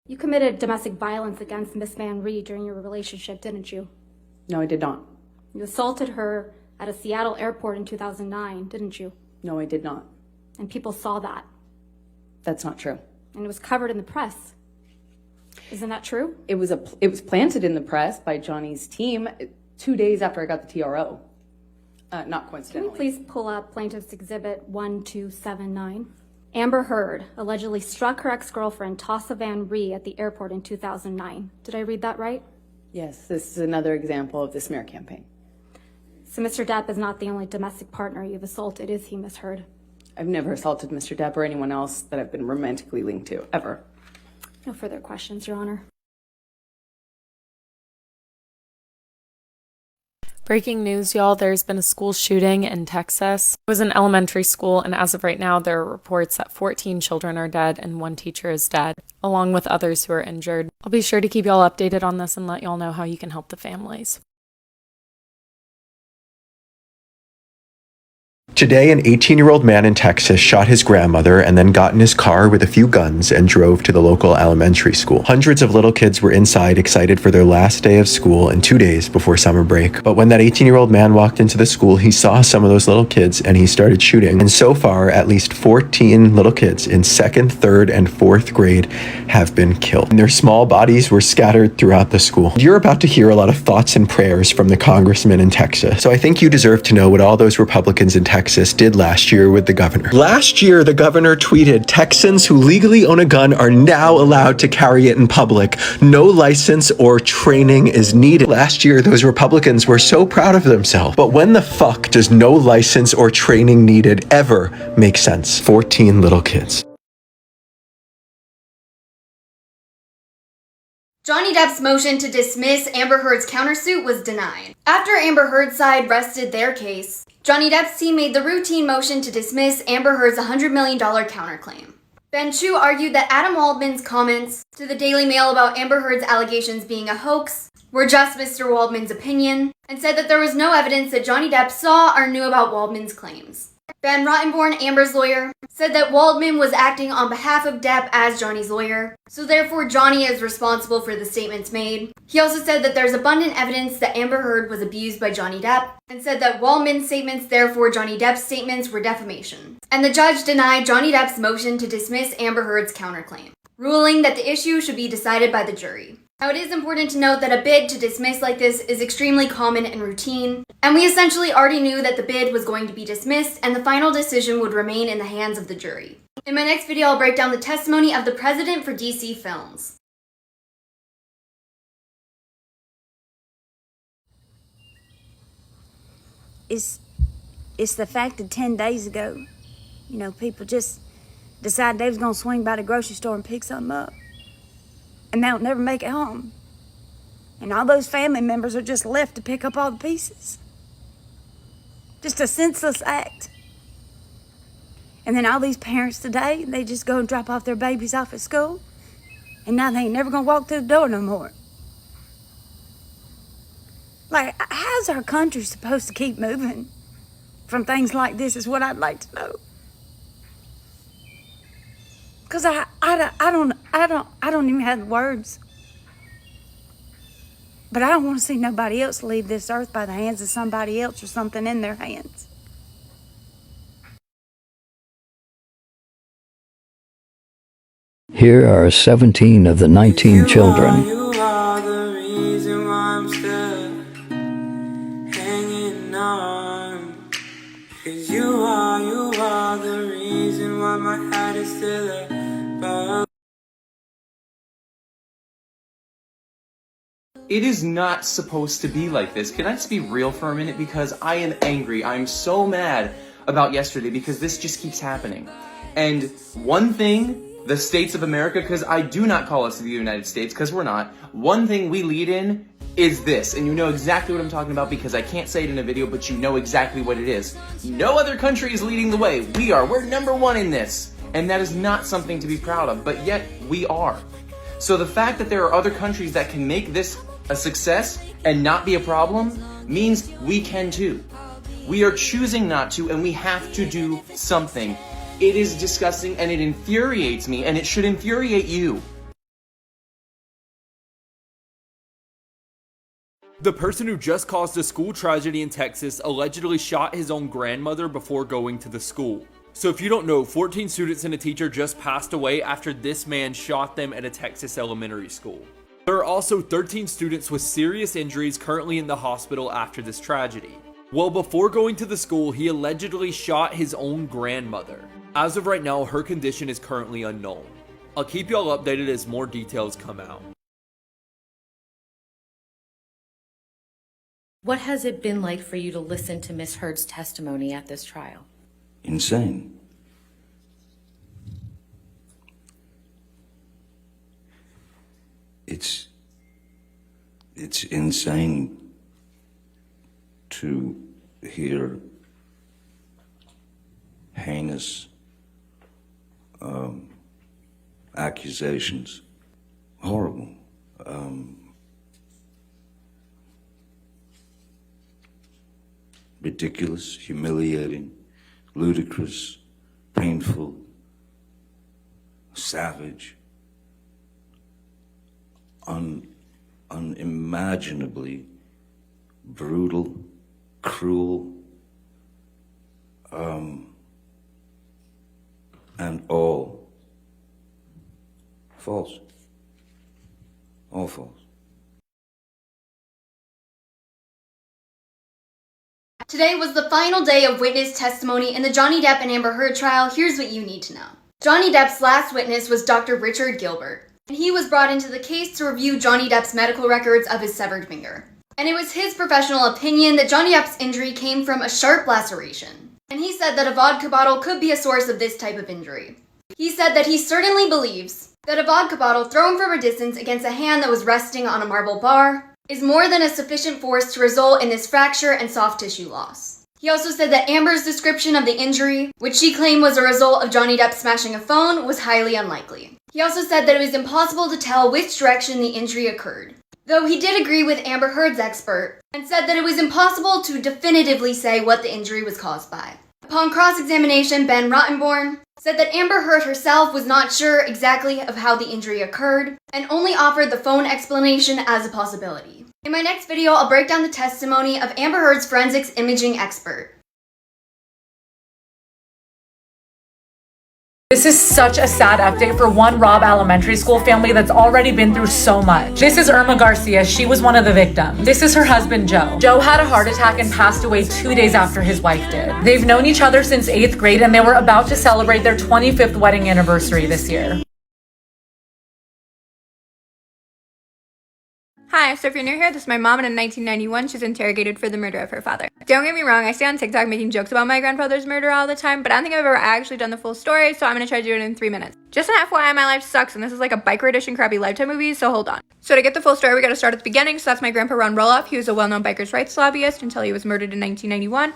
You committed domestic violence against Miss Van Reed during your relationship, didn't you? No, I did not. You assaulted her at a Seattle airport in 2009, didn't you? No, I did not. And people saw that. That's not true. And it was covered in the press. Isn't that true? It was planted in the press by Johnny's team 2 days after I got the TRO. Not coincidentally. Can you please pull up Plaintiff's Exhibit 1279? Amber Heard allegedly struck her ex-girlfriend Tossa Van Ree at the airport in 2009. Did I read that right? Yes, this is another example of the smear campaign. So Mr. Depp is not the only domestic partner you've assaulted, is he, Miss Heard? I've never assaulted Mr. Depp or anyone else that I've been romantically linked to, ever. No further questions, Your Honor. Breaking news, y'all. There's been a school shooting in Texas. It was an elementary school, and as of right now, there are reports that 14 children are dead and 1 teacher is dead, along with others who are injured. I'll be sure to keep y'all updated on this and let y'all know how you can help the families. Today, an 18-year-old man in Texas shot his grandmother and then got in his car with a few guns and drove to the local elementary school. Hundreds of little kids were inside, excited for their last day of school and 2 days before summer break. But when that 18-year-old man walked into the school, he saw some of those little kids and he started shooting. And so far, at least 14 little kids in 2nd, 3rd, and 4th grade have been killed. And their small bodies were scattered throughout the school. You're about to hear a lot of thoughts and prayers from the congressman in Texas. So I think you deserve to know what all those Republicans in Texas did last year with the governor. Last year, the governor tweeted, "Texans who legally own a gun are now allowed to carry it in public. No license or training is needed." Last year, those Republicans were so proud of themselves. But when the fuck does no license or training needed ever make sense? 14 little kids. Johnny Depp's motion to dismiss Amber Heard's countersuit was denied. After Amber Heard's side rested their case, Johnny Depp's team made the routine motion to dismiss Amber Heard's $100 million counterclaim. Ben Chu argued that Adam Waldman's comments to the Daily Mail about Amber Heard's allegations being a hoax were just Mr. Waldman's opinion, and said that there was no evidence that Johnny Depp saw or knew about Waldman's claims. Ben Rottenborn, Amber's lawyer, said that Waldman was acting on behalf of Depp as Johnny's lawyer, so therefore Johnny is responsible for the statements made. He also said that there's abundant evidence that Amber Heard was abused by Johnny Depp, and said that Waldman's statements, therefore Johnny Depp's statements, were defamation. And the judge denied Johnny Depp's motion to dismiss Amber Heard's counterclaim, ruling that the issue should be decided by the jury. Now, it is important to note that a bid to dismiss like this is extremely common and routine, and we essentially already knew that the bid was going to be dismissed and the final decision would remain in the hands of the jury. In my next video, I'll break down the testimony of the president for DC Films. It's the fact that 10 days ago, people just decided they was going to swing by the grocery store and pick something up. And they'll never make it home. And all those family members are just left to pick up all the pieces. Just a senseless act. And then all these parents today, they just go and drop off their babies off at school. And now they ain't never gonna walk through the door no more. Like, how's our country supposed to keep moving from things like this is what I'd like to know. Because I don't even have the words. But I don't want to see nobody else leave this earth by the hands of somebody else or something in their hands. Here are 17 of the 19 children. You are the reason why I'm still hanging on. 'Cause you are the reason why my heart is still above. It is not supposed to be like this. Can I just be real for a minute? Because I am angry. I'm so mad about yesterday because this just keeps happening. And one thing, the states of America, because I do not call us the United States, because we're not, one thing we lead in is this. And you know exactly what I'm talking about because I can't say it in a video, but you know exactly what it is. No other country is leading the way. We are. We're #1 in this. And that is not something to be proud of, but yet we are. So the fact that there are other countries that can make this a success and not be a problem means we can too. We are choosing not to, and we have to do something. It is disgusting and it infuriates me, and it should infuriate you. The person who just caused a school tragedy in Texas allegedly shot his own grandmother before going to the school. So if you don't know, 14 students and a teacher just passed away after this man shot them at a Texas elementary school. There are also 13 students with serious injuries currently in the hospital after this tragedy. Well, before going to the school, he allegedly shot his own grandmother. As of right now, her condition is currently unknown. I'll keep y'all updated as more details come out. What has it been like for you to listen to Miss Heard's testimony at this trial? Insane. It's insane to hear heinous accusations. Horrible. Ridiculous, humiliating, ludicrous, painful, savage, unimaginably brutal, cruel, and all false. All false. Today was the final day of witness testimony in the Johnny Depp and Amber Heard trial. Here's what you need to know. Johnny Depp's last witness was Dr. Richard Gilbert. He was brought into the case to review Johnny Depp's medical records of his severed finger. And it was his professional opinion that Johnny Depp's injury came from a sharp laceration. And he said that a vodka bottle could be a source of this type of injury. He said that he certainly believes that a vodka bottle thrown from a distance against a hand that was resting on a marble bar is more than a sufficient force to result in this fracture and soft tissue loss. He also said that Amber's description of the injury, which she claimed was a result of Johnny Depp smashing a phone, was highly unlikely. He also said that it was impossible to tell which direction the injury occurred, though he did agree with Amber Heard's expert and said that it was impossible to definitively say what the injury was caused by. Upon cross-examination, Ben Rottenborn said that Amber Heard herself was not sure exactly of how the injury occurred and only offered the phone explanation as a possibility. In my next video, I'll break down the testimony of Amber Heard's forensics imaging expert. This is such a sad update for one Robb Elementary School family that's already been through so much. This is Irma Garcia. She was one of the victims. This is her husband, Joe. Joe had a heart attack and passed away 2 days after his wife did. They've known each other since 8th grade and they were about to celebrate their 25th wedding anniversary this year. Hi, so if you're new here, this is my mom, and in 1991, she was interrogated for the murder of her father. Don't get me wrong, I stay on TikTok making jokes about my grandfather's murder all the time, but I don't think I've ever actually done the full story, so I'm gonna try to do it in 3 minutes. Just an FYI, my life sucks, and this is like a biker edition crappy Lifetime movie, so hold on. So to get the full story, we gotta start at the beginning. So that's my grandpa Ron Roloff. He was a well-known bikers' rights lobbyist until he was murdered in 1991.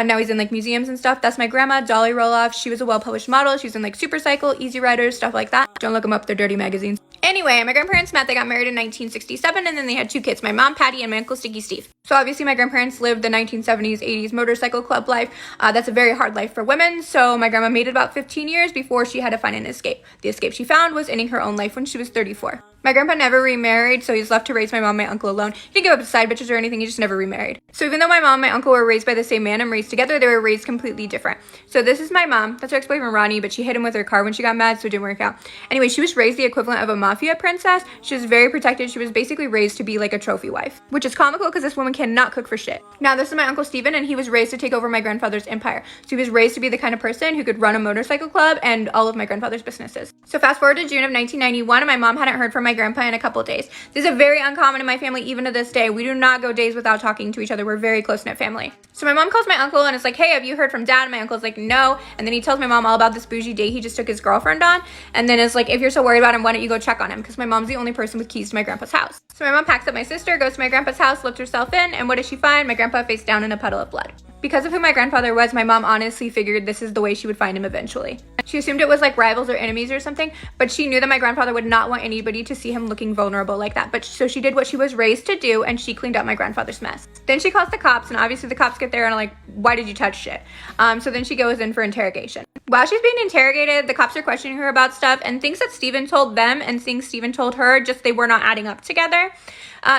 Now he's in like museums and stuff. That's my grandma, Dolly Roloff. She was a well-published model. She was in like Super Cycle, Easy Riders, stuff like that. Don't look them up, they're dirty magazines. Anyway, my grandparents met, they got married in 1967, and then they had 2 kids, my mom, Patty, and my uncle, Sticky Steve. So obviously my grandparents lived the 1970s, 80s motorcycle club life. That's a very hard life for women, so my grandma made it about 15 years before she had to find an escape. The escape she found was ending her own life when she was 34. My grandpa never remarried, so he's left to raise my mom and my uncle alone. He didn't give up his side bitches or anything, he just never remarried. So even though my mom and my uncle were raised by the same man and raised together, they were raised completely different. So this is my mom, that's her ex-boyfriend Ronnie, but she hit him with her car when she got mad, so it didn't work out. Anyway, she was raised the equivalent of a mafia princess. She was very protected. She was basically raised to be like a trophy wife, which is comical because this woman cannot cook for shit. Now this is my uncle Steven, and he was raised to take over my grandfather's empire. So he was raised to be the kind of person who could run a motorcycle club and all of my grandfather's businesses. So fast forward to June of 1991, and my mom hadn't heard from my grandpa in a couple days. This is very uncommon in my family even to this day. We do not go days without talking to each other. We're a very close-knit family. So my mom calls my uncle and is like, hey, have you heard from dad? And my uncle's like, no. And then he tells my mom all about this bougie date he just took his girlfriend on. And then is like, if you're so worried about him, why don't you go check on him? Because my mom's the only person with keys to my grandpa's house. So my mom packs up my sister, goes to my grandpa's house, lets herself in, and what does she find? My grandpa face down in a puddle of blood. Because of who my grandfather was, my mom honestly figured this is the way she would find him eventually. She assumed it was like rivals or enemies or something, but she knew that my grandfather would not want anybody to see him looking vulnerable like that. But so she did what she was raised to do, and she cleaned up my grandfather's mess. Then she calls the cops, and obviously the cops get there and are like, why did you touch shit? So then she goes in for interrogation. While she's being interrogated, the cops are questioning her about stuff and things that Steven told them and things Steven told her, just they were not adding up together.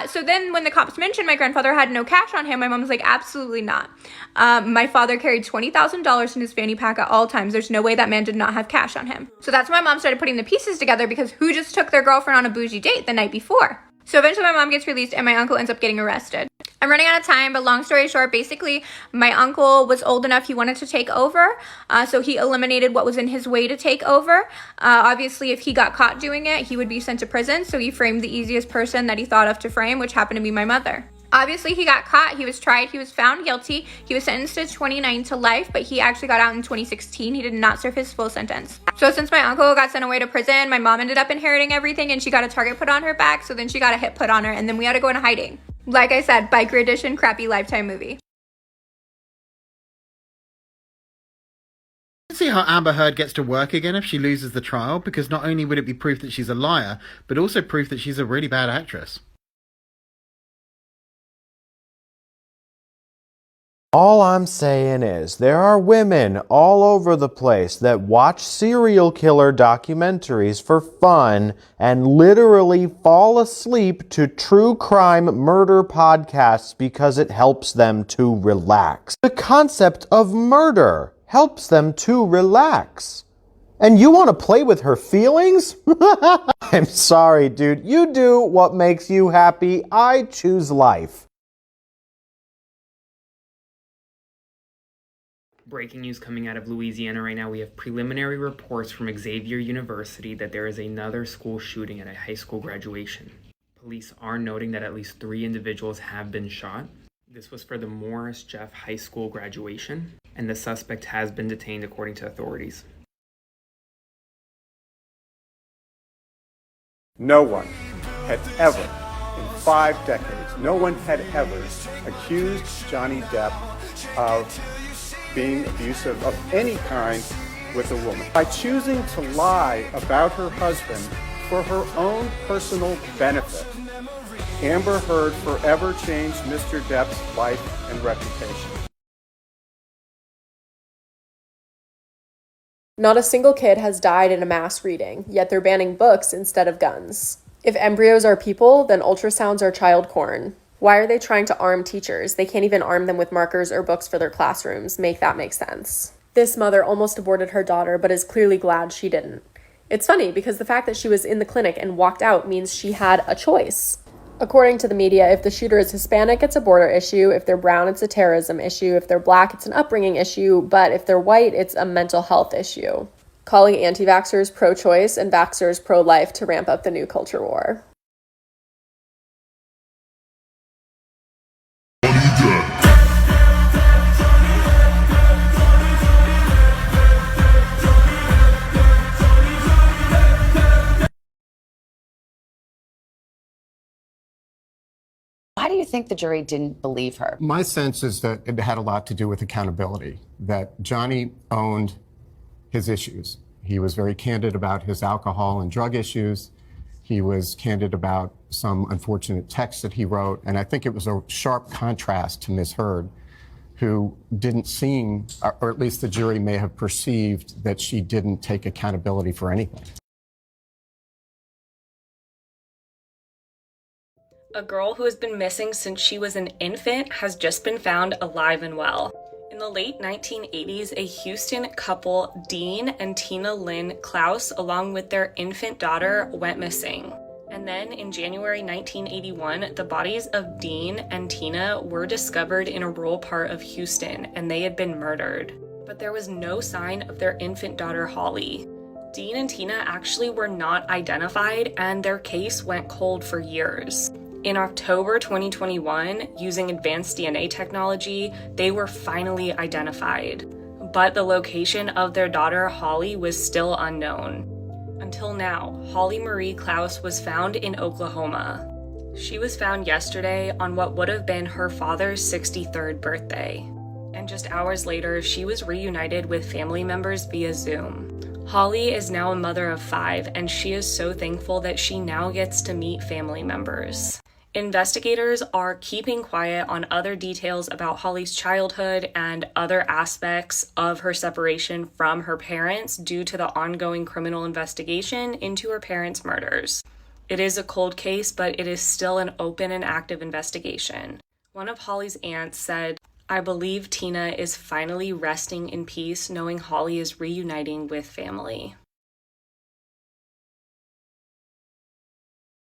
So then when the cops mentioned my grandfather had no cash on him, my mom was like, absolutely not. My father carried $20,000 in his fanny pack at all times. There's no way that man did not have cash on him. So that's when my mom started putting the pieces together, because who just took their girlfriend on a bougie date the night before? So eventually my mom gets released and my uncle ends up getting arrested. I'm running out of time, but long story short, basically my uncle was old enough, he wanted to take over. So he eliminated what was in his way to take over. Obviously, if he got caught doing it, he would be sent to prison. So he framed the easiest person that he thought of to frame, which happened to be my mother. Obviously, he got caught, he was tried, he was found guilty, he was sentenced to 29 to life, but he actually got out in 2016. He did not serve his full sentence. So since my uncle got sent away to prison, my mom ended up inheriting everything, and she got a target put on her back, so then she got a hit put on her, and then we had to go into hiding. Like I said, biker edition, crappy Lifetime movie. See how Amber Heard gets to work again if she loses the trial, because not only would it be proof that she's a liar, but also proof that she's a really bad actress. All I'm saying is there are women all over the place that watch serial killer documentaries for fun and literally fall asleep to true crime murder podcasts because it helps them to relax. The concept of murder helps them to relax. And you want to play with her feelings? I'm sorry, dude. You do what makes you happy. I choose life. Breaking news coming out of Louisiana right now. We have preliminary reports from Xavier University that there is another school shooting at a high school graduation. Police are noting that at least 3 individuals have been shot. This was for the Morris Jeff High School graduation, and the suspect has been detained according to authorities. No one had ever, in 5 decades, no one had ever accused Johnny Depp of being abusive of any kind with a woman. By choosing to lie about her husband for her own personal benefit, Amber Heard forever changed Mr. Depp's life and reputation. Not a single kid has died in a mass reading, yet they're banning books instead of guns. If embryos are people, then ultrasounds are child porn. Why are they trying to arm teachers? They can't even arm them with markers or books for their classrooms. Make that make sense. This mother almost aborted her daughter, but is clearly glad she didn't. It's funny because the fact that she was in the clinic and walked out means she had a choice. According to the media, if the shooter is Hispanic, it's a border issue. If they're brown, it's a terrorism issue. If they're black, it's an upbringing issue. But if they're white, it's a mental health issue. Calling anti-vaxxers pro-choice and vaxxers pro-life to ramp up the new culture war. Why do you think the jury didn't believe her? My sense is that it had a lot to do with accountability, that Johnny owned his issues. He was very candid about his alcohol and drug issues. He was candid about some unfortunate texts that he wrote. And I think it was a sharp contrast to Ms. Heard, who didn't seem, or at least the jury may have perceived, that she didn't take accountability for anything. A girl who has been missing since she was an infant has just been found alive and well. In the late 1980s, a Houston couple, Dean and Tina Lynn Klaus, along with their infant daughter, went missing. And then in January 1981, the bodies of Dean and Tina were discovered in a rural part of Houston, and they had been murdered. But there was no sign of their infant daughter, Holly. Dean and Tina actually were not identified, and their case went cold for years. In October 2021, using advanced DNA technology, they were finally identified. But the location of their daughter, Holly, was still unknown. Until now, Holly Marie Klaus was found in Oklahoma. She was found yesterday on what would have been her father's 63rd birthday. And just hours later, she was reunited with family members via Zoom. Holly is now a mother of 5, and she is so thankful that she now gets to meet family members. Investigators are keeping quiet on other details about Holly's childhood and other aspects of her separation from her parents due to the ongoing criminal investigation into her parents' murders. It is a cold case, but it is still an open and active investigation. One of Holly's aunts said, "I believe Tina is finally resting in peace knowing Holly is reuniting with family."